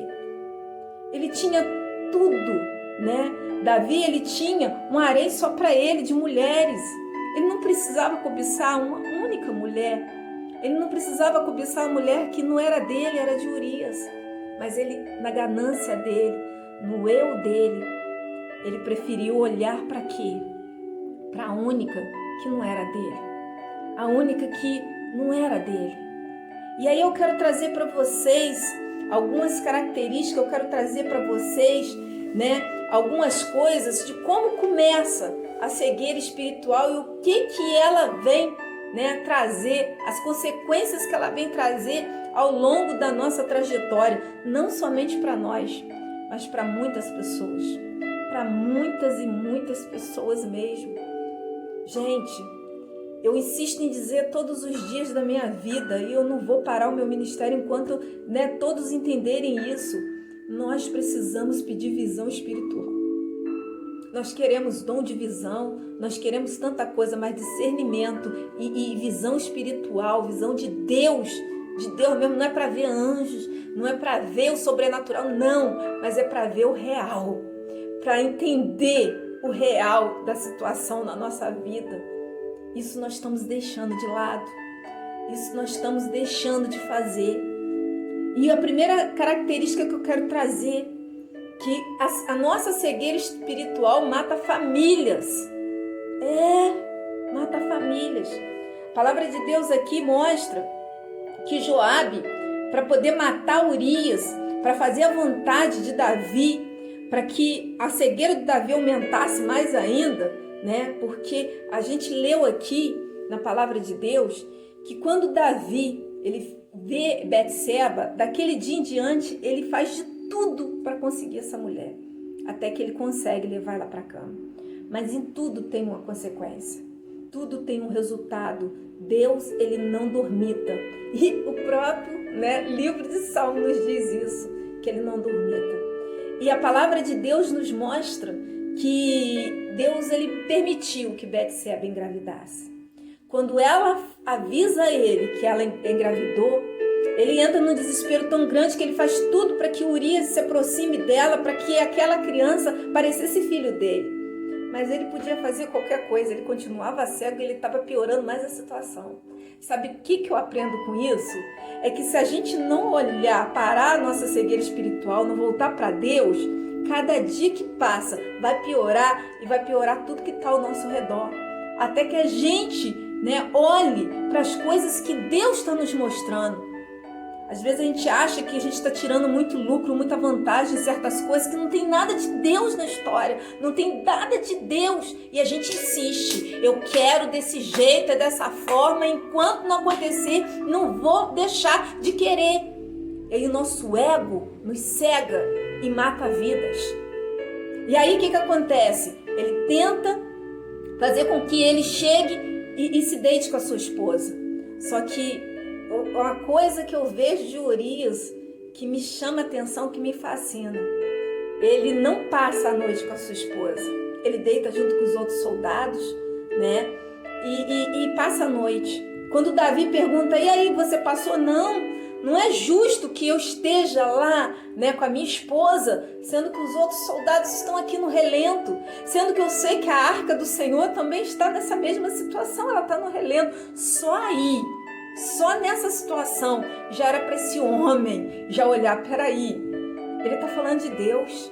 Ele tinha tudo, né? Davi, ele tinha um harém só para ele, de mulheres. Ele não precisava cobiçar uma única mulher. Ele não precisava cobiçar uma mulher que não era dele, era de Urias. Mas ele, na ganância dele, no eu dele, ele preferiu olhar para quê? Para a única que não era dele. A única que não era dele. E aí eu quero trazer para vocês algumas características, eu quero trazer para vocês, né, algumas coisas de como começa a cegueira espiritual e o que ela vem, né, trazer, as consequências que ela vem trazer ao longo da nossa trajetória, não somente para nós, mas para muitas pessoas, para muitas e muitas pessoas mesmo. Gente, eu insisto em dizer todos os dias da minha vida, e eu não vou parar o meu ministério enquanto, né, todos entenderem isso. Nós precisamos pedir visão espiritual. Nós queremos dom de visão, nós queremos tanta coisa, mas discernimento e visão espiritual, visão de Deus mesmo, não é para ver anjos, não é para ver o sobrenatural, não, mas é para ver o real, para entender o real da situação na nossa vida. Isso nós estamos deixando de lado, isso nós estamos deixando de fazer. E a primeira característica que eu quero trazer, que a nossa cegueira espiritual mata famílias. Mata famílias. A palavra de Deus aqui mostra que Joabe, para poder matar Urias, para fazer a vontade de Davi, para que a cegueira de Davi aumentasse mais ainda, né? Porque a gente leu aqui na palavra de Deus que quando Davi ele vê Betseba, daquele dia em diante ele faz de tudo para conseguir essa mulher, até que ele consegue levar ela para a cama. Mas em tudo tem uma consequência, tudo tem um resultado. Deus, ele não dormita. E o próprio, né, livro de Salmo nos diz isso, que ele não dormita. E a palavra de Deus nos mostra que Deus, ele permitiu que Betseba engravidasse. Quando ela avisa ele que ela engravidou, ele entra num desespero tão grande que ele faz tudo para que Urias se aproxime dela, para que aquela criança parecesse filho dele. Mas ele podia fazer qualquer coisa, ele continuava cego e ele estava piorando mais a situação. Sabe o que eu aprendo com isso? É que se a gente não olhar, parar a nossa cegueira espiritual, não voltar para Deus, cada dia que passa vai piorar e vai piorar tudo que está ao nosso redor. Até que a gente, né, olhe para as coisas que Deus está nos mostrando. Às vezes a gente acha que a gente está tirando muito lucro, muita vantagem em certas coisas, que não tem nada de Deus na história, não tem nada de Deus. E a gente insiste, eu quero desse jeito, é dessa forma, enquanto não acontecer, não vou deixar de querer. E aí o nosso ego nos cega e mata vidas. E aí o que acontece? Ele tenta fazer com que ele chegue e se deite com a sua esposa. Só que uma coisa que eu vejo de Urias, que me chama a atenção, que me fascina, ele não passa a noite com a sua esposa. Ele deita junto com os outros soldados, né? E passa a noite. Quando Davi pergunta, e aí, você passou? Não é justo que eu esteja lá, né, com a minha esposa, sendo que os outros soldados estão aqui no relento, sendo que eu sei que a arca do Senhor também está nessa mesma situação, ela está no relento. Só nessa situação já era para esse homem já olhar, peraí, ele está falando de Deus,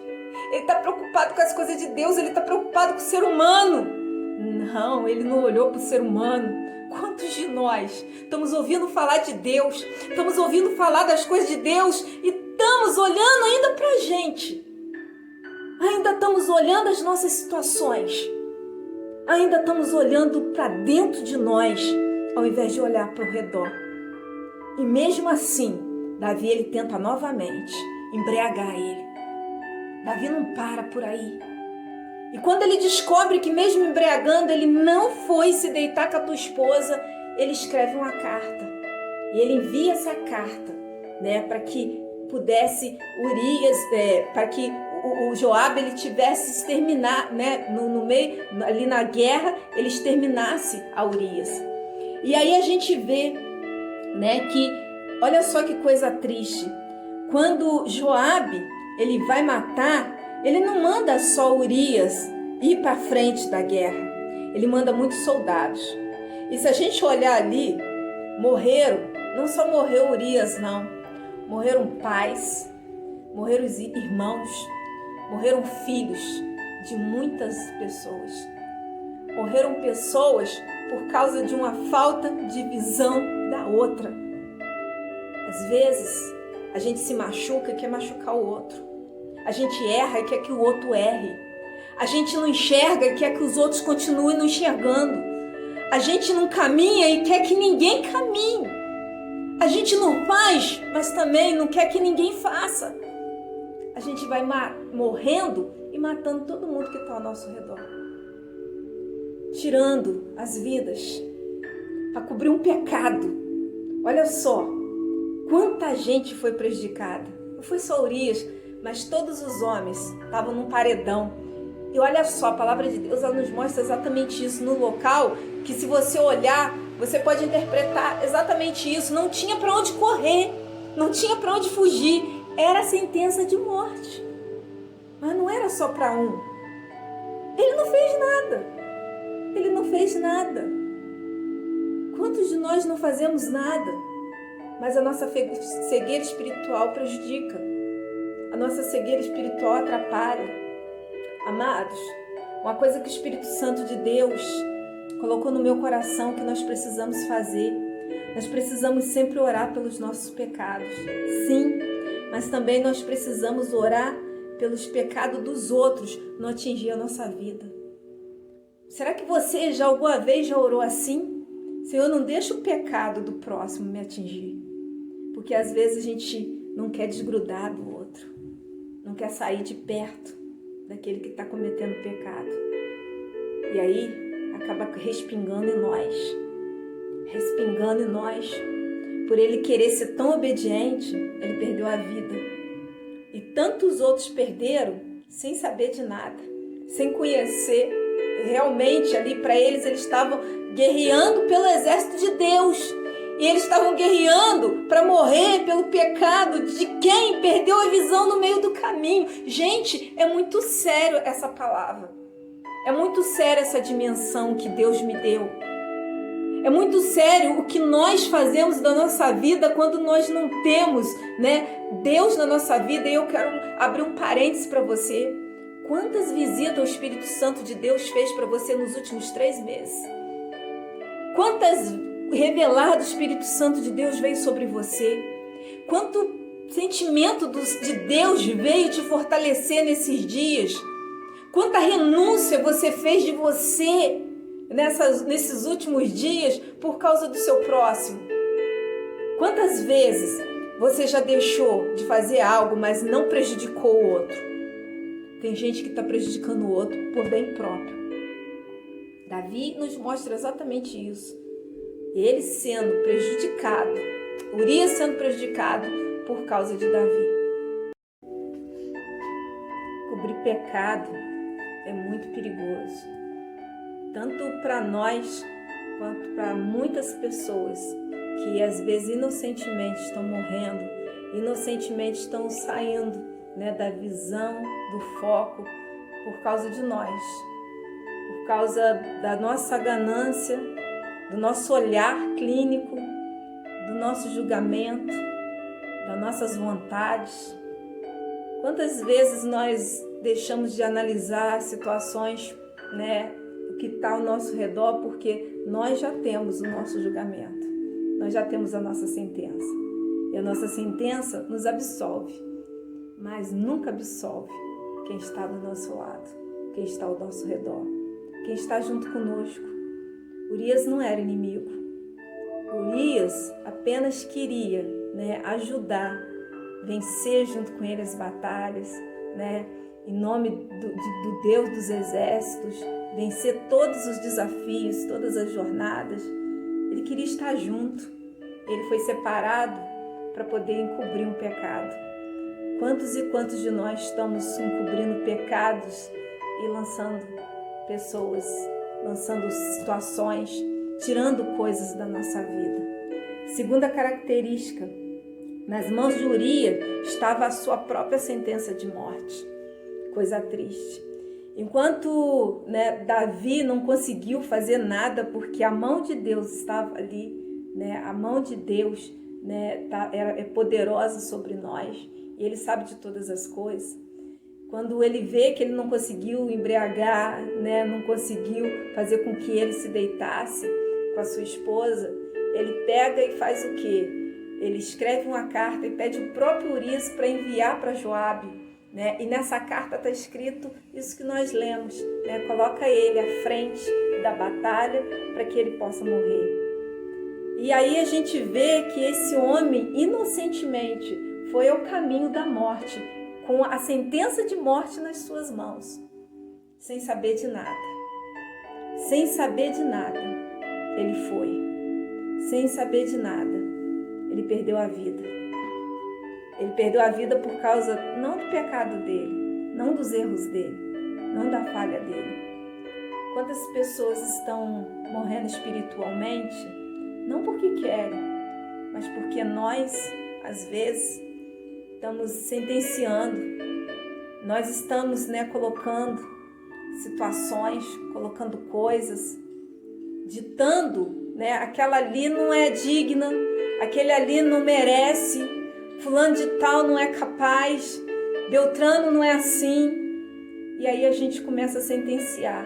ele está preocupado com as coisas de Deus, ele está preocupado com o ser humano. Não, ele não olhou para o ser humano. Quantos de nós estamos ouvindo falar de Deus, estamos ouvindo falar das coisas de Deus e estamos olhando ainda para a gente? Ainda estamos olhando as nossas situações, ainda estamos olhando para dentro de nós, ao invés de olhar para o redor. E mesmo assim, Davi ele tenta novamente embriagar ele. Davi não para por aí. E quando ele descobre que mesmo embriagando ele não foi se deitar com a tua esposa, ele escreve uma carta. E ele envia essa carta, né, para que pudesse Urias, para que o Joabe ele tivesse exterminar, né, no meio, ali na guerra, ele exterminasse a Urias. E aí a gente vê, né, que, olha só que coisa triste, quando Joabe, ele vai matar, ele não manda só Urias ir para frente da guerra, ele manda muitos soldados. E se a gente olhar ali, não só morreu Urias não, morreram pais, morreram irmãos, morreram filhos de muitas pessoas. Morreram pessoas por causa de uma falta de visão da outra. Às vezes, a gente se machuca e quer machucar o outro. A gente erra e quer que o outro erre. A gente não enxerga e quer que os outros continuem não enxergando. A gente não caminha e quer que ninguém caminhe. A gente não faz, mas também não quer que ninguém faça. A gente vai morrendo e matando todo mundo que está ao nosso redor. Tirando as vidas para cobrir um pecado. Olha só, quanta gente foi prejudicada. Não foi só Urias, mas todos os homens estavam num paredão. E olha só, a palavra de Deus ela nos mostra exatamente isso no local, que se você olhar, você pode interpretar exatamente isso. Não tinha para onde correr, não tinha para onde fugir. Era a sentença de morte. Mas não era só para um. Ele não fez nada. Ele não fez nada. Quantos de nós não fazemos nada? Mas a nossa cegueira espiritual prejudica. A nossa cegueira espiritual atrapalha. Amados, uma coisa que o Espírito Santo de Deus colocou no meu coração que nós precisamos fazer. Nós precisamos sempre orar pelos nossos pecados. Sim, mas também nós precisamos orar pelos pecados dos outros não atingir a nossa vida. Será que você já alguma vez já orou assim? Senhor, não deixa o pecado do próximo me atingir. Porque às vezes a gente não quer desgrudar do outro. Não quer sair de perto daquele que está cometendo pecado. E aí acaba respingando em nós. Respingando em nós. Por ele querer ser tão obediente, ele perdeu a vida. E tantos outros perderam sem saber de nada. Sem conhecer. Realmente ali para eles estavam guerreando pelo exército de Deus. E eles estavam guerreando para morrer pelo pecado de quem perdeu a visão no meio do caminho. Gente, é muito sério essa palavra. É muito sério essa dimensão que Deus me deu. É muito sério o que nós fazemos da nossa vida quando nós não temos, né, Deus na nossa vida. E eu quero abrir um parênteses para você. Quantas visitas o Espírito Santo de Deus fez para você nos últimos 3 meses? Quantas reveladas o Espírito Santo de Deus veio sobre você? Quanto sentimento de Deus veio te fortalecer nesses dias. Quanta renúncia você fez de você nesses últimos dias por causa do seu próximo. Quantas vezes você já deixou de fazer algo, mas não prejudicou o outro? Tem gente que está prejudicando o outro por bem próprio. Davi nos mostra exatamente isso. Ele sendo prejudicado, Urias sendo prejudicado por causa de Davi. Cobrir pecado é muito perigoso, tanto para nós quanto para muitas pessoas que às vezes inocentemente estão morrendo, inocentemente estão saindo, da visão, do foco, por causa de nós, por causa da nossa ganância, do nosso olhar clínico, do nosso julgamento, das nossas vontades. Quantas vezes nós deixamos de analisar situações, o que está ao nosso redor, porque nós já temos o nosso julgamento, nós já temos a nossa sentença. E a nossa sentença nos absolve, mas nunca absolve quem está do nosso lado, quem está ao nosso redor, quem está junto conosco. Urias não era inimigo. Urias apenas queria, ajudar, vencer junto com ele as batalhas, em nome do Deus dos exércitos, vencer todos os desafios, todas as jornadas. Ele queria estar junto. Ele foi separado para poder encobrir um pecado. Quantos e quantos de nós estamos encobrindo pecados e lançando pessoas, lançando situações, tirando coisas da nossa vida? Segunda característica, nas mãos de Urias estava a sua própria sentença de morte. Coisa triste. Enquanto Davi não conseguiu fazer nada porque a mão de Deus estava ali, a mão de Deus é poderosa sobre nós e Ele sabe de todas as coisas. Quando ele vê que ele não conseguiu embriagar, não conseguiu fazer com que ele se deitasse com a sua esposa, ele pega e faz o quê? Ele escreve uma carta e pede o próprio Urias para enviar para Joabe. E nessa carta está escrito isso que nós lemos, coloca ele à frente da batalha para que ele possa morrer. E aí a gente vê que esse homem inocentemente foi ao caminho da morte, com a sentença de morte nas suas mãos, sem saber de nada. Sem saber de nada, ele foi. Sem saber de nada, ele perdeu a vida. Ele perdeu a vida por causa não do pecado dele, não dos erros dele, não da falha dele. Quantas pessoas estão morrendo espiritualmente, não porque querem, mas porque nós, às vezes, estamos sentenciando, nós estamos colocando situações, colocando coisas, ditando, aquela ali não é digna, aquele ali não merece, fulano de tal não é capaz, Beltrano não é assim. E aí a gente começa a sentenciar,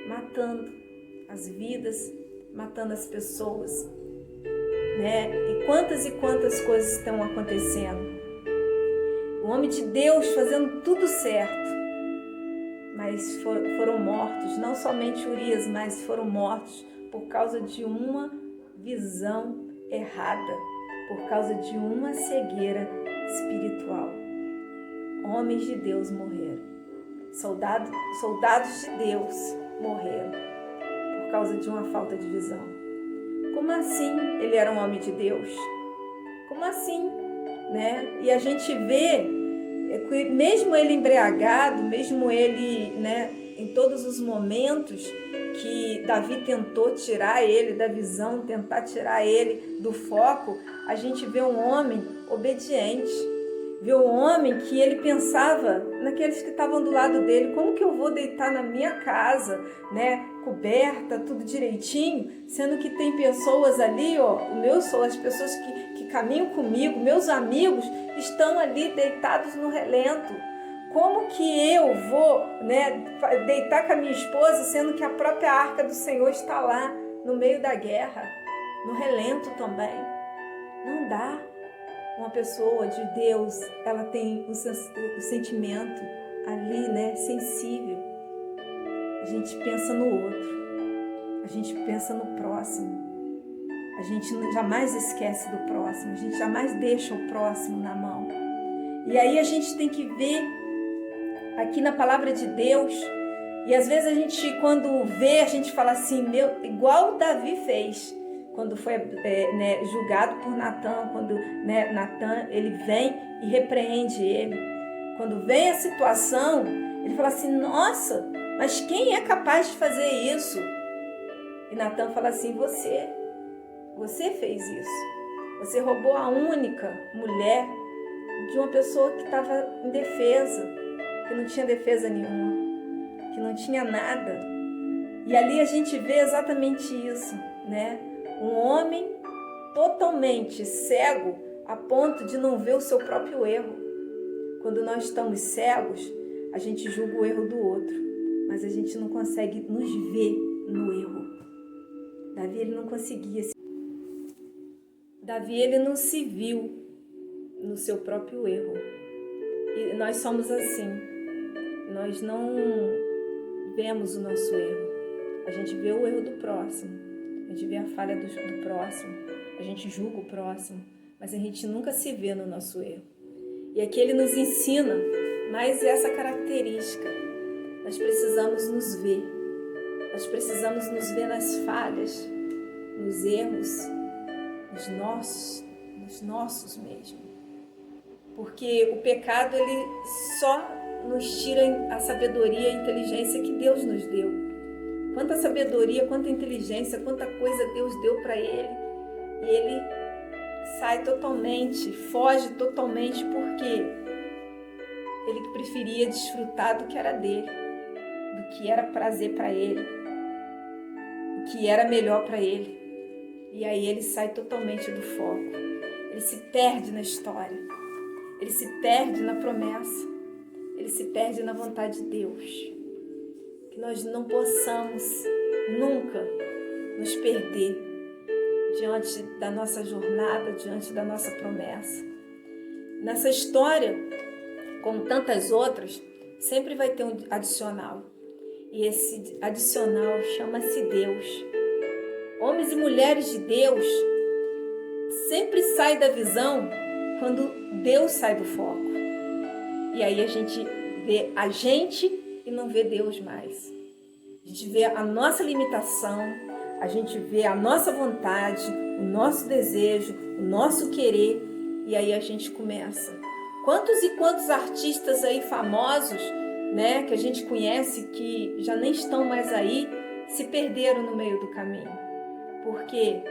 matando as vidas, matando as pessoas, E quantas coisas estão acontecendo. O homem de Deus fazendo tudo certo, mas foram mortos, não somente Urias, mas foram mortos por causa de uma visão errada, por causa de uma cegueira espiritual. Homens de Deus morreram, soldados de Deus morreram por causa de uma falta de visão. Como assim ele era um homem de Deus? Como assim? E a gente vê que mesmo ele embriagado, mesmo ele, em todos os momentos que Davi tentou tirar ele da visão, tentar tirar ele do foco, a gente vê um homem obediente, vê um homem que ele pensava naqueles que estavam do lado dele, como que eu vou deitar na minha casa, coberta, tudo direitinho, sendo que tem pessoas ali, as pessoas que caminham comigo, meus amigos, estão ali deitados no relento. Como que eu vou deitar com a minha esposa, sendo que a própria arca do Senhor está lá, no meio da guerra, no relento também? Não dá. uma pessoa de Deus, ela tem o sentimento ali, né, sensível. A gente pensa no outro, a gente pensa no próximo, a gente jamais esquece do próximo, a gente jamais deixa o próximo na mão. E aí a gente tem que ver aqui na palavra de Deus, e às vezes a gente, quando vê, a gente fala assim, igual Davi fez, quando foi julgado por Natan, quando Natan ele vem e repreende ele. Quando vem a situação, ele fala assim, nossa, mas quem é capaz de fazer isso? E Natan fala assim, você fez isso. Você roubou a única mulher de uma pessoa que estava indefesa, que não tinha defesa nenhuma, que não tinha nada. E ali a gente vê exatamente isso, né? Um homem totalmente cego a ponto de não ver o seu próprio erro. Quando nós estamos cegos, a gente julga o erro do outro, mas a gente não consegue nos ver no erro. Davi, ele não conseguia. Davi, ele não se viu no seu próprio erro. E nós somos assim. Nós não vemos o nosso erro. A gente vê o erro do próximo. A gente vê a falha do próximo. A gente julga o próximo. Mas a gente nunca se vê no nosso erro. E aqui ele nos ensina mais essa característica. Nós precisamos nos ver. Nós precisamos nos ver nas falhas, nos erros, nos nossos mesmo. Porque o pecado, ele só nos tira a sabedoria e a inteligência que Deus nos deu. Quanta sabedoria, quanta inteligência, quanta coisa Deus deu para ele. E ele sai totalmente, foge totalmente, porque ele preferia desfrutar do que era dele, do que era prazer para ele, o que era melhor para ele. E aí ele sai totalmente do foco. Ele se perde na história. Ele se perde na promessa. Ele se perde na vontade de Deus. Que nós não possamos nunca nos perder diante da nossa jornada, diante da nossa promessa. Nessa história, como tantas outras, sempre vai ter um adicional. E esse adicional chama-se Deus. Homens e mulheres de Deus sempre saem da visão quando Deus sai do foco. E aí a gente vê a gente e não vê Deus mais. A gente vê a nossa limitação, a gente vê a nossa vontade, o nosso desejo, o nosso querer, e aí a gente começa. Quantos e quantos artistas aí famosos, né, que a gente conhece, que já nem estão mais aí, se perderam no meio do caminho. Porque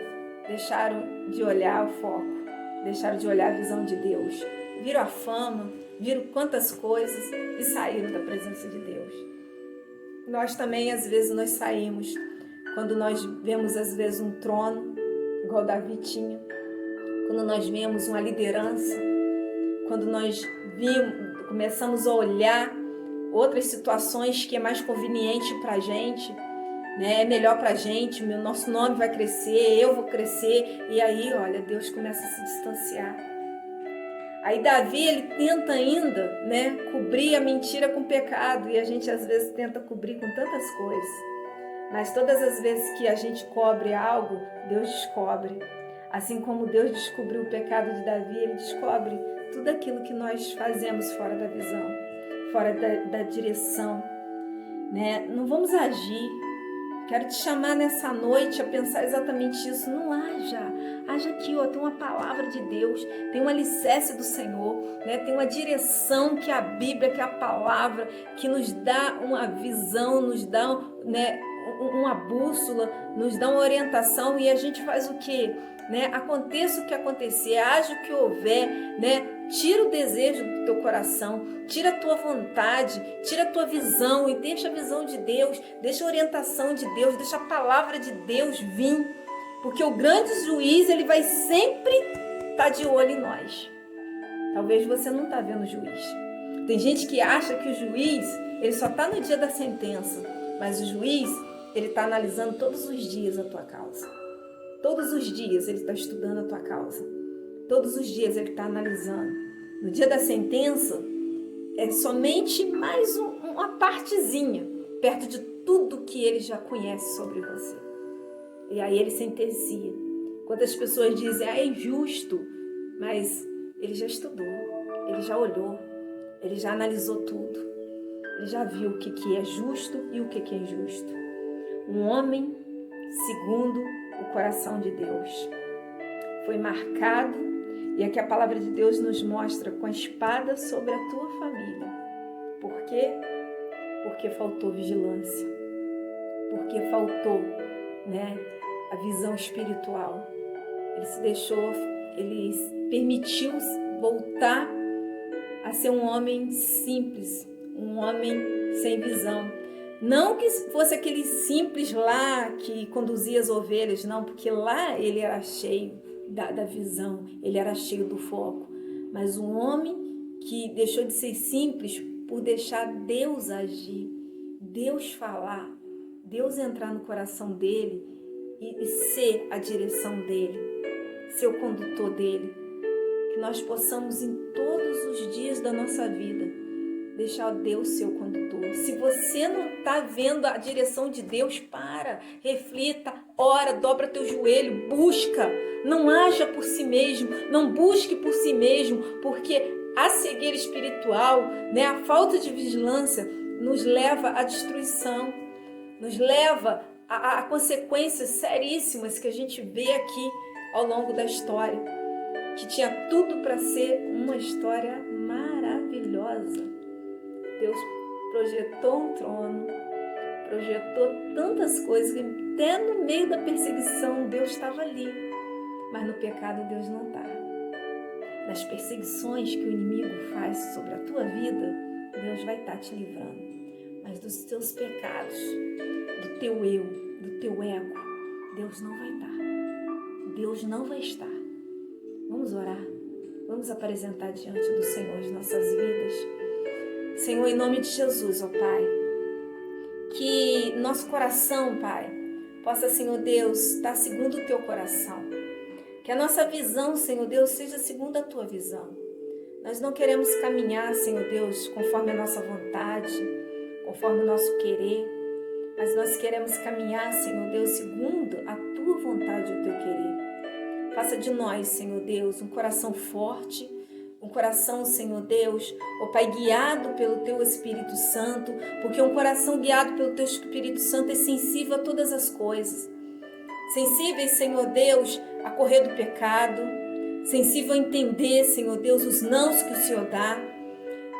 deixaram de olhar o foco, deixaram de olhar a visão de Deus. Viram a fama, viram quantas coisas e saíram da presença de Deus. Nós também, às vezes, nós saímos quando nós vemos, às vezes, um trono, igual Davi tinha, quando nós vemos uma liderança, quando nós começamos a olhar outras situações que é mais conveniente para a gente, né? É melhor para a gente, o nosso nome vai crescer, eu vou crescer, e aí, olha, Deus começa a se distanciar. Aí Davi, ele tenta ainda, né, cobrir a mentira com o pecado, e a gente às vezes tenta cobrir com tantas coisas. Mas todas as vezes que a gente cobre algo, Deus descobre. Assim como Deus descobriu o pecado de Davi, ele descobre tudo aquilo que nós fazemos fora da visão, fora da direção, né? Não vamos agir. Quero te chamar nessa noite a pensar exatamente isso. Não haja aqui, ó, tem uma palavra de Deus, tem um alicerce do Senhor, né? Tem uma direção que é a Bíblia, que é a palavra, que nos dá uma visão, nos dá, né, uma bússola, nos dá uma orientação, e a gente faz o quê? Né? Aconteça o que acontecer, haja o que houver, né? Tira o desejo do teu coração, tira a tua vontade, tira a tua visão e deixa a visão de Deus, deixa a orientação de Deus, deixa a palavra de Deus vir, porque o grande juiz, ele vai sempre estar de olho em nós. Talvez você não está vendo o juiz. Tem gente que acha que o juiz, ele só está no dia da sentença, mas o juiz, ele está analisando todos os dias a tua causa. Todos os dias ele está estudando a tua causa. Todos os dias ele está analisando. No dia da sentença, é somente mais uma partezinha, perto de tudo que ele já conhece sobre você. E aí ele sentencia. Quantas pessoas dizem, é injusto, mas ele já estudou, ele já olhou, ele já analisou tudo. Ele já viu o que é justo e o que é injusto. Um homem segundo o coração de Deus. Foi marcado, e aqui a palavra de Deus nos mostra, com a espada sobre a tua família. Por quê? Porque faltou vigilância. Porque faltou, a visão espiritual. Ele permitiu voltar a ser um homem simples, um homem sem visão. Não que fosse aquele simples lá que conduzia as ovelhas, não, porque lá ele era cheio da visão, ele era cheio do foco. Mas um homem que deixou de ser simples por deixar Deus agir, Deus falar, Deus entrar no coração dele e ser a direção dele, ser o condutor dele. Que nós possamos em todos os dias da nossa vida deixar Deus ser o condutor. Se você não está vendo a direção de Deus, reflita, ora, dobra teu joelho, busca. Não haja por si mesmo, não busque por si mesmo, porque a cegueira espiritual, a falta de vigilância nos leva à destruição, nos leva a consequências seríssimas que a gente vê aqui ao longo da história, que tinha tudo para ser uma história maravilhosa. Deus projetou um trono, projetou tantas coisas, que até no meio da perseguição Deus estava ali, mas no pecado Deus não está. Das perseguições que o inimigo faz sobre a tua vida, Deus vai estar te livrando, mas dos teus pecados, do teu eu, do teu ego, Deus não vai estar. Deus não vai estar. Vamos orar, vamos apresentar diante do Senhor as nossas vidas. Senhor, em nome de Jesus, ó Pai, que nosso coração, Pai, possa, Senhor Deus, estar segundo o Teu coração. Que a nossa visão, Senhor Deus, seja segundo a Tua visão. Nós não queremos caminhar, Senhor Deus, conforme a nossa vontade, conforme o nosso querer, mas nós queremos caminhar, Senhor Deus, segundo a Tua vontade e o Teu querer. Faça de nós, Senhor Deus, um coração forte, um coração, Senhor Deus, ó Pai, guiado pelo Teu Espírito Santo, porque um coração guiado pelo Teu Espírito Santo é sensível a todas as coisas. Sensíveis, Senhor Deus, a correr do pecado, sensível a entender, Senhor Deus, os nãos que o Senhor dá.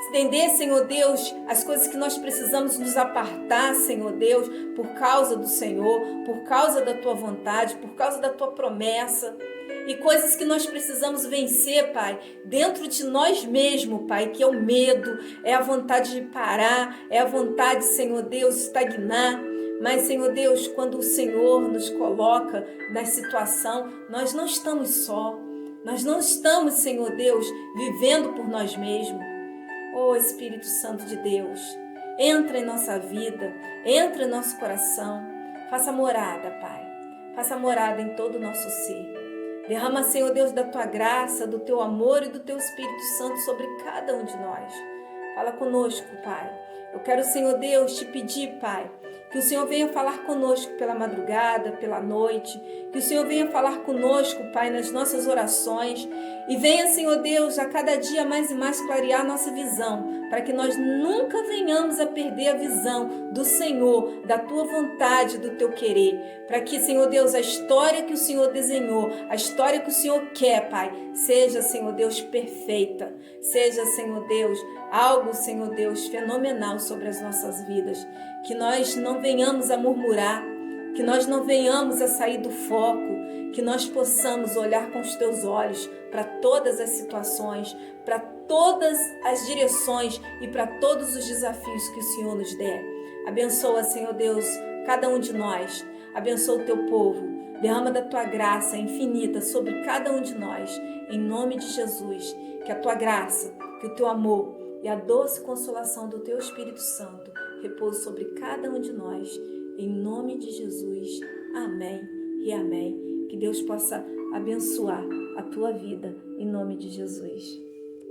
Entender, Senhor Deus, as coisas que nós precisamos nos apartar, Senhor Deus, por causa do Senhor, por causa da Tua vontade, por causa da Tua promessa. E coisas que nós precisamos vencer, Pai, dentro de nós mesmos, Pai, que é o medo, é a vontade de parar, é a vontade, Senhor Deus, de estagnar. Mas, Senhor Deus, quando o Senhor nos coloca na situação, nós não estamos só. Nós não estamos, Senhor Deus, vivendo por nós mesmos. Oh, Espírito Santo de Deus, entra em nossa vida, entra em nosso coração. Faça morada, Pai. Faça morada em todo o nosso ser. Derrama, Senhor Deus, da Tua graça, do Teu amor e do Teu Espírito Santo sobre cada um de nós. Fala conosco, Pai. Eu quero, Senhor Deus, te pedir, Pai, que o Senhor venha falar conosco pela madrugada, pela noite, que o Senhor venha falar conosco, Pai, nas nossas orações, e venha, Senhor Deus, a cada dia mais e mais clarear a nossa visão, para que nós nunca venhamos a perder a visão do Senhor, da Tua vontade, do Teu querer, para que, Senhor Deus, a história que o Senhor desenhou, a história que o Senhor quer, Pai, seja, Senhor Deus, perfeita, seja, Senhor Deus, algo, Senhor Deus, fenomenal sobre as nossas vidas, que nós não venhamos a murmurar, que nós não venhamos a sair do foco, que nós possamos olhar com os Teus olhos para todas as situações, para todas as direções e para todos os desafios que o Senhor nos der. Abençoa, Senhor Deus, cada um de nós, abençoa o Teu povo, derrama da Tua graça infinita sobre cada um de nós, em nome de Jesus, que a Tua graça, que o Teu amor e a doce consolação do Teu Espírito Santo repouse sobre cada um de nós, em nome de Jesus. Amém e amém. Que Deus possa abençoar a tua vida, em nome de Jesus.